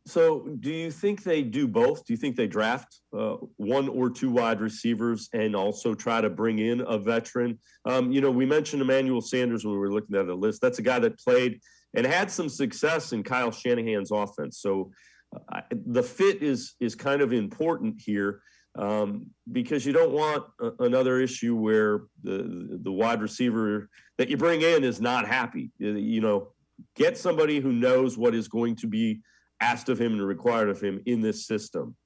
So do you think they do both? Do you think they draft one or two wide receivers and also try to bring in a veteran? We mentioned Emmanuel Sanders when we were looking at the list. That's a guy that played and had some success in Kyle Shanahan's offense. So the fit is kind of important here, because you don't want another issue where the wide receiver that you bring in is not happy. Get somebody who knows what is going to be asked of him and required of him in this system.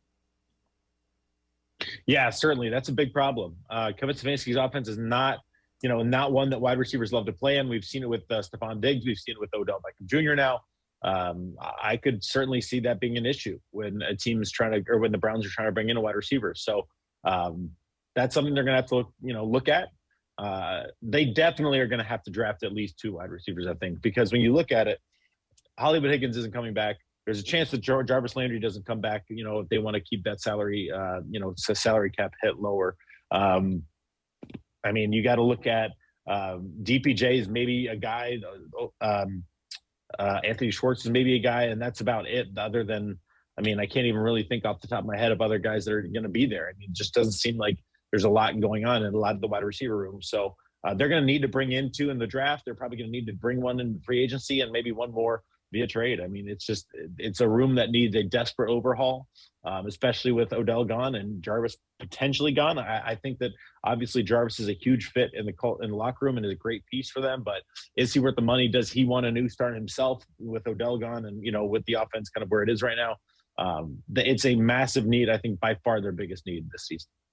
Yeah, certainly. That's a big problem. Kevin Stefanski's offense is not one that wide receivers love to play in. We've seen it with Stephon Diggs. We've seen it with Odell Beckham Jr. now. I could certainly see that being an issue when a team is when the Browns are trying to bring in a wide receiver. So that's something they're going to have to look at. They definitely are going to have to draft at least two wide receivers, I think, because when you look at it, Hollywood Higgins isn't coming back. There's a chance that Jarvis Landry doesn't come back, if they want to keep that salary, salary cap hit lower. You got to look at DPJ is maybe a guy. Anthony Schwartz is maybe a guy, and that's about it. Other than, I can't even really think off the top of my head of other guys that are going to be there. It just doesn't seem like there's a lot going on in a lot of the wide receiver room. So they're going to need to bring in two in the draft. They're probably going to need to bring one in free agency and maybe one more via trade. It's a room that needs a desperate overhaul, especially with Odell gone and Jarvis potentially gone. I think that obviously Jarvis is a huge fit in the locker room and is a great piece for them, but is he worth the money? Does he want a new start himself with Odell gone and, with the offense kind of where it is right now? It's a massive need. I think by far their biggest need this season.